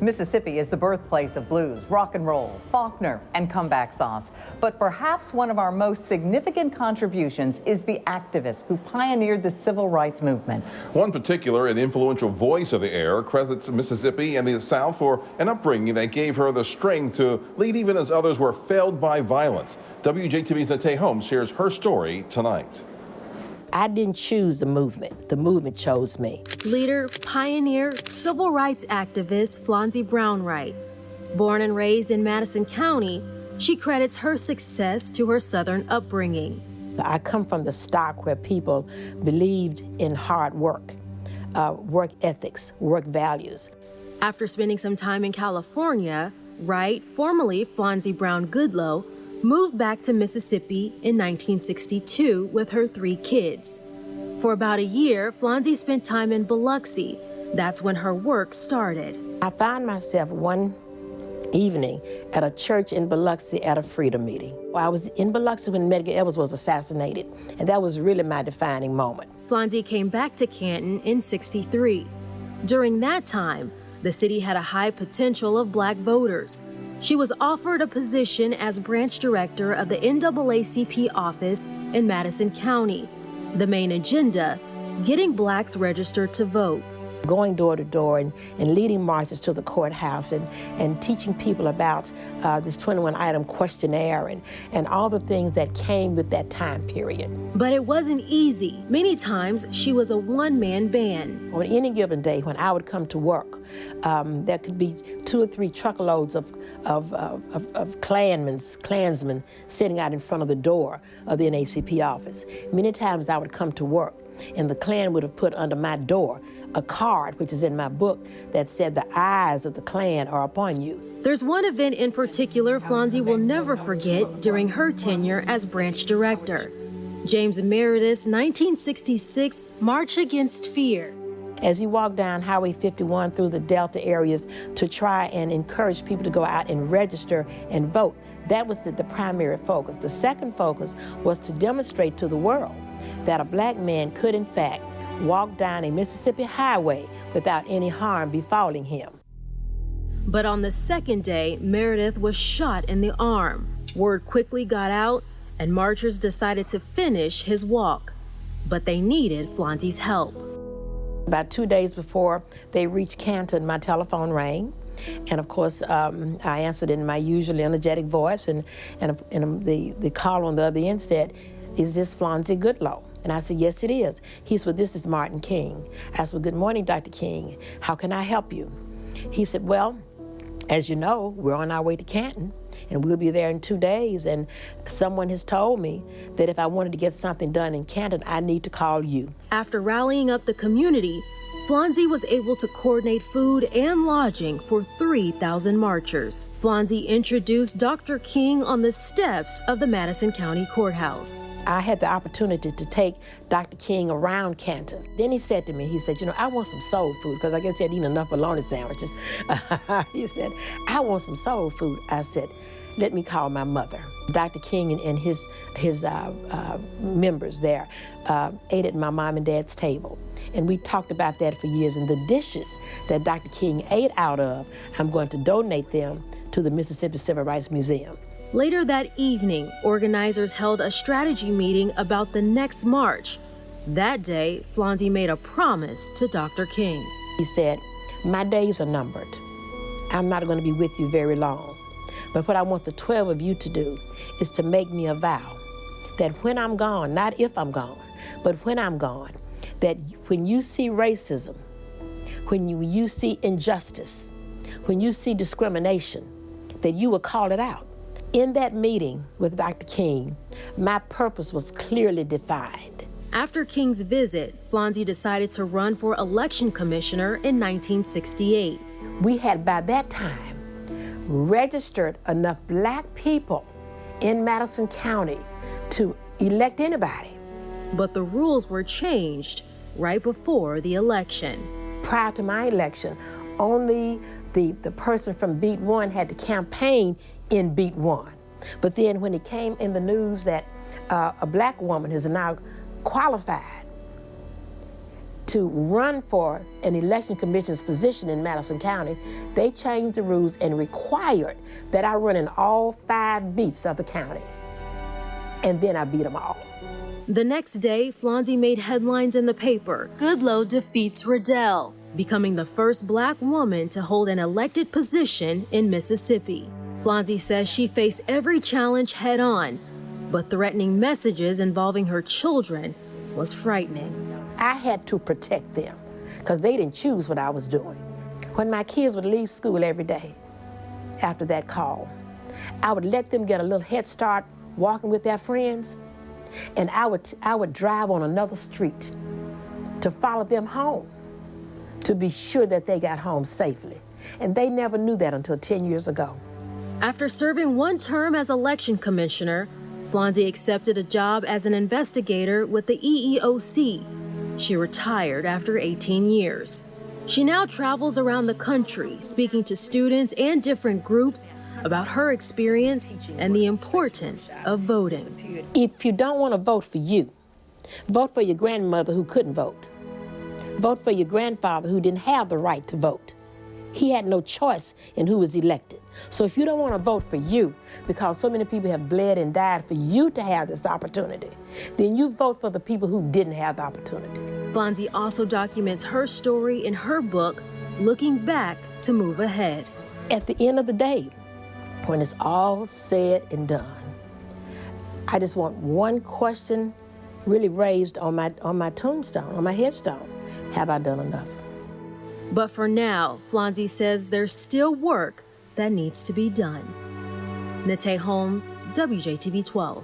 Mississippi is the birthplace of blues, rock and roll, Faulkner, and comeback sauce. But perhaps one of our most significant contributions is the activist who pioneered the civil rights movement. One particular and influential voice of the era credits Mississippi and the South for an upbringing that gave her the strength to lead even as others were felled by violence. WJTV's Nate Holmes shares her story tonight. I didn't choose the movement chose me. Leader, pioneer, civil rights activist Flonzie Brown-Wright. Born and raised in Madison County, she credits her success to her Southern upbringing. I come from the stock where people believed in hard work, work ethics, work values. After spending some time in California, Wright, formerly Flonzie Brown Goodloe, moved back to Mississippi in 1962 with her 3 kids. For about a year, Flonzie spent time in Biloxi. That's when her work started. I found myself one evening at a church in Biloxi at a freedom meeting. I was in Biloxi when Medgar Evers was assassinated, and that was really my defining moment. Flonzie came back to Canton in '63. During that time, the city had a high potential of black voters. She was offered a position as branch director of the NAACP office in Madison County. The main agenda, getting blacks registered to vote. Going door to door and leading marches to the courthouse and teaching people about this 21-item questionnaire and all the things that came with that time period. But it wasn't easy. Many times she was a one-man band. On any given day when I would come to work, there could be 2 or 3 truckloads of Klansmen sitting out in front of the door of the NAACP office. Many times I would come to work and the Klan would have put under my door a card, which is in my book, that said, "The eyes of the Klan are upon you." There's one event in particular Flonzie will never forget during her tenure as branch director. James Meredith's 1966 March Against Fear. As you walk down Highway 51 through the Delta areas to try and encourage people to go out and register and vote, that was the primary focus. The second focus was to demonstrate to the world that a black man could, in fact, walk down a Mississippi highway without any harm befalling him. But on the second day, Meredith was shot in the arm. Word quickly got out, and marchers decided to finish his walk. But they needed Flonzie's help. About 2 days before they reached Canton, my telephone rang. And of course, I answered in my usually energetic voice, and the caller on the other end said, "Is this Flonzie Goodloe?" And I said, "Yes, it is." He said, "Well, this is Martin King." I said, "Well, good morning, Dr. King. How can I help you?" He said, "Well, as you know, we're on our way to Canton, and we'll be there in 2 days, and someone has told me that if I wanted to get something done in Canton, I need to call you." After rallying up the community, Flonzie was able to coordinate food and lodging for 3,000 marchers. Flonzie introduced Dr. King on the steps of the Madison County Courthouse. I had the opportunity to take Dr. King around Canton. Then he said to me, he said, "You know, I want some soul food," because I guess he had eaten enough bologna sandwiches. He said, "I want some soul food." I said, "Let me call my mother." Dr. King and his members there ate at my mom and dad's table. And we talked about that for years. And the dishes that Dr. King ate out of, I'm going to donate them to the Mississippi Civil Rights Museum. Later that evening, organizers held a strategy meeting about the next march. That day, Flonzie made a promise to Dr. King. He said, "My days are numbered. I'm not going to be with you very long. But what I want the 12 of you to do is to make me a vow that when I'm gone, not if I'm gone, but when I'm gone, that when you see racism, when you see injustice, when you see discrimination, that you will call it out." In that meeting with Dr. King, my purpose was clearly defined. After King's visit, Flonzie decided to run for election commissioner in 1968. We had, by that time, registered enough black people in Madison County to elect anybody. But the rules were changed right before the election. Prior to my election, only the person from Beat 1 had to campaign in Beat 1. But then when it came in the news that a black woman is now qualified to run for an election commissioner's position in Madison County, they changed the rules and required that I run in all 5 beats of the county. And then I beat them all. The next day, Flonzie made headlines in the paper. Goodloe defeats Riddell, becoming the first Black woman to hold an elected position in Mississippi. Flonzie says she faced every challenge head on, but threatening messages involving her children was frightening. I had to protect them because they didn't choose what I was doing. When my kids would leave school every day after that call, I would let them get a little head start walking with their friends, and I would drive on another street to follow them home to be sure that they got home safely. And they never knew that until 10 years ago. After serving 1 term as election commissioner, Flonzie accepted a job as an investigator with the EEOC. She retired after 18 years. She now travels around the country, speaking to students and different groups about her experience and the importance of voting. If you don't want to vote for you, vote for your grandmother who couldn't vote. Vote for your grandfather who didn't have the right to vote. He had no choice in who was elected. So if you don't want to vote for you, because so many people have bled and died for you to have this opportunity, then you vote for the people who didn't have the opportunity. Flonzie also documents her story in her book, Looking Back to Move Ahead. At the end of the day, when it's all said and done, I just want one question really raised on my tombstone, on my headstone. Have I done enough? But for now, Flonzie says there's still work that needs to be done. Nate Holmes, WJTV 12.